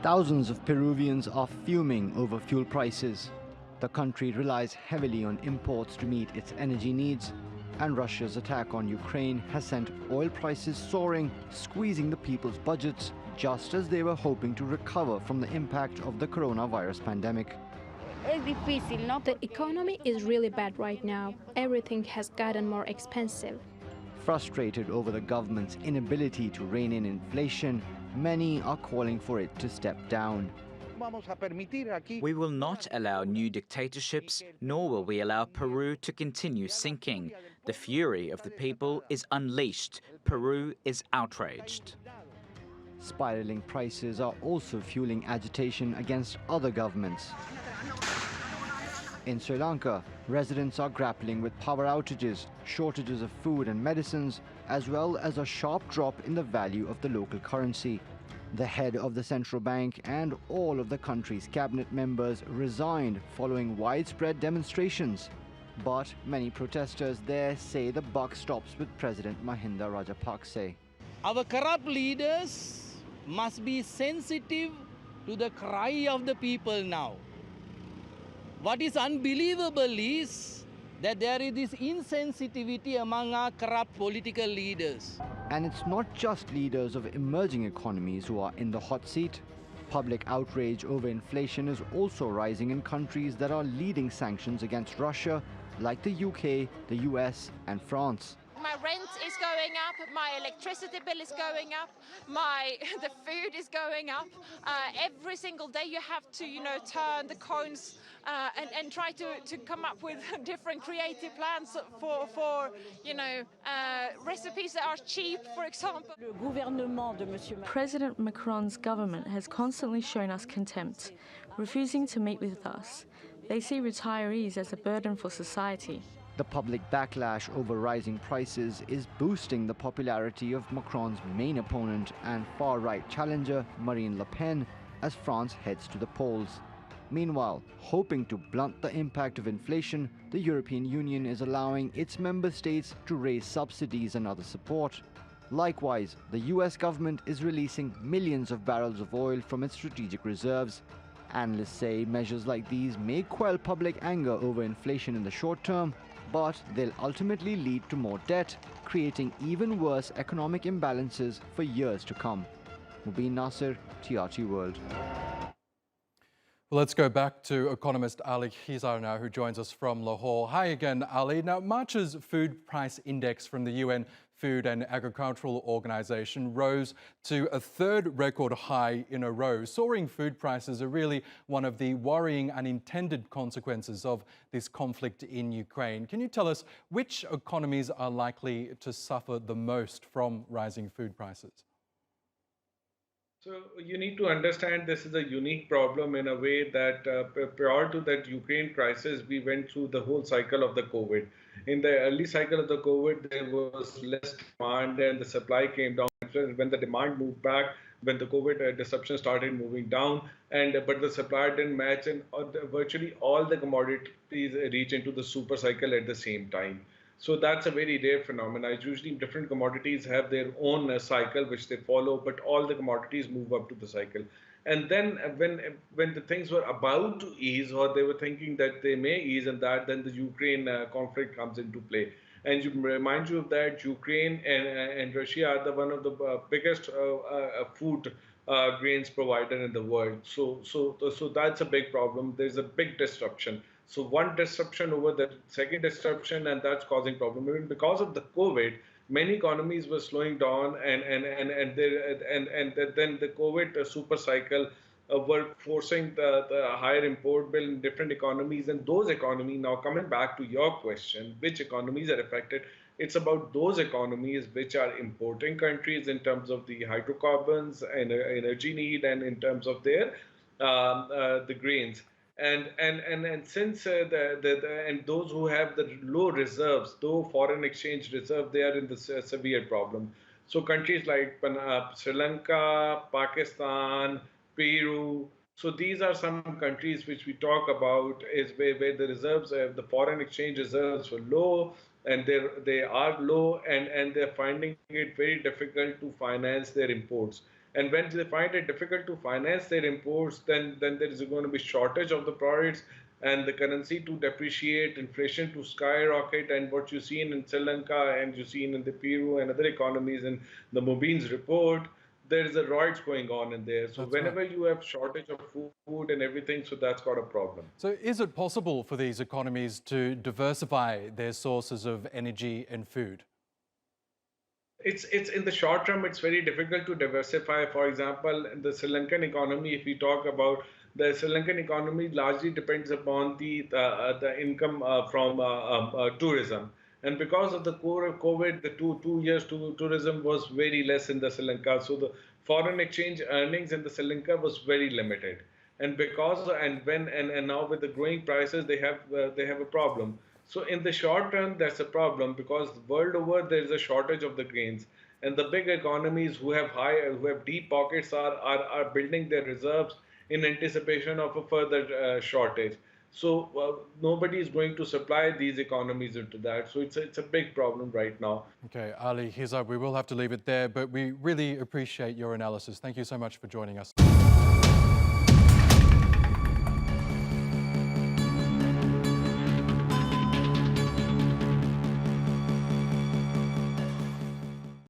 Thousands of Peruvians are fuming over fuel prices. The country relies heavily on imports to meet its energy needs, and Russia's attack on Ukraine has sent oil prices soaring, squeezing the people's budgets just as they were hoping to recover from the impact of the coronavirus pandemic. The economy is really bad right now. Everything has gotten more expensive. Frustrated over the government's inability to rein in inflation, many are calling for it to step down. We will not allow new dictatorships, nor will we allow Peru to continue sinking. The fury of the people is unleashed. Peru is outraged. Spiraling prices are also fueling agitation against other governments. In Sri Lanka, residents are grappling with power outages, shortages of food and medicines, as well as a sharp drop in the value of the local currency. The head of the central bank and all of the country's cabinet members resigned following widespread demonstrations. But many protesters there say the buck stops with President Mahinda Rajapaksa. Our corrupt leaders must be sensitive to the cry of the people now. What is unbelievable is that there is this insensitivity among our corrupt political leaders. And it's not just leaders of emerging economies who are in the hot seat. Public outrage over inflation is also rising in countries that are leading sanctions against Russia, like the UK, the US, and France. My rent is going up, my electricity bill is going up, the food is going up. Every single day you have to, turn the coins and try to come up with different creative plans for recipes that are cheap, for example. President Macron's government has constantly shown us contempt, refusing to meet with us. They see retirees as a burden for society. The public backlash over rising prices is boosting the popularity of Macron's main opponent and far-right challenger, Marine Le Pen, as France heads to the polls. Meanwhile, hoping to blunt the impact of inflation, the European Union is allowing its member states to raise subsidies and other support. Likewise, the US government is releasing millions of barrels of oil from its strategic reserves. Analysts say measures like these may quell public anger over inflation in the short term, but they'll ultimately lead to more debt, creating even worse economic imbalances for years to come. Mobin Nasir, TRT World. Well, let's go back to economist Ali Khizar now, who joins us from Lahore. Hi again, Ali. Now, March's food price index from the UN Food and Agricultural Organization rose to a third record high in a row. Soaring food prices are really one of the worrying unintended consequences of this conflict in Ukraine. Can you tell us which economies are likely to suffer the most from rising food prices? So you need to understand this is a unique problem in a way that prior to that Ukraine crisis, we went through the whole cycle of the COVID. In the early cycle of the COVID, there was less demand and the supply came down. When the demand moved back, when the COVID disruption started moving down, but the supply didn't match, and virtually all the commodities reach into the super cycle at the same time. So that's a very rare phenomenon. Usually different commodities have their own cycle which they follow, but all the commodities move up to the cycle. And then when the things were about to ease, or they were thinking that they may ease, and that then the Ukraine conflict comes into play. And you remind you of that, Ukraine and Russia are one of the biggest food grains provider in the world. So that's a big problem. There's a big disruption. So one disruption over the second disruption, and that's causing problem. Even because of the COVID, many economies were slowing down, and then the COVID super cycle were forcing the higher import bill in different economies. And those economies, now coming back to your question, which economies are affected? It's about those economies which are importing countries in terms of the hydrocarbons and energy need, and in terms of their the grains. And since and those who have the low reserves, though foreign exchange reserve, they are in the severe problem. So countries like Sri Lanka, Pakistan, Peru. So these are some countries which we talk about is where the reserves, the foreign exchange reserves were low, and they are low, and they're finding it very difficult to finance their imports. And when they find it difficult to finance their imports, then there is going to be shortage of the products and the currency to depreciate, inflation to skyrocket. And what you see in Sri Lanka and you see in the Peru and other economies in the Mobin's report, there is a riots going on in there. So That's whenever right. you have shortage of food and everything, so that's got a problem. So is it possible for these economies to diversify their sources of energy and food? It's in the short term, it's very difficult to diversify. For example, in the Sri Lankan economy, if we talk about the Sri Lankan economy, largely depends upon the income from tourism. And because of the core of COVID, the two years to tourism was very less in the Sri Lanka. So the foreign exchange earnings in the Sri Lanka was very limited. And because and now with the growing prices, they have a problem. So in the short term, that's a problem because world over there is a shortage of the grains, and the big economies who have deep pockets are building their reserves in anticipation of a further shortage. So nobody is going to supply these economies into that. So it's a big problem right now. Okay, Ali Khizar, we will have to leave it there, but we really appreciate your analysis. Thank you so much for joining us.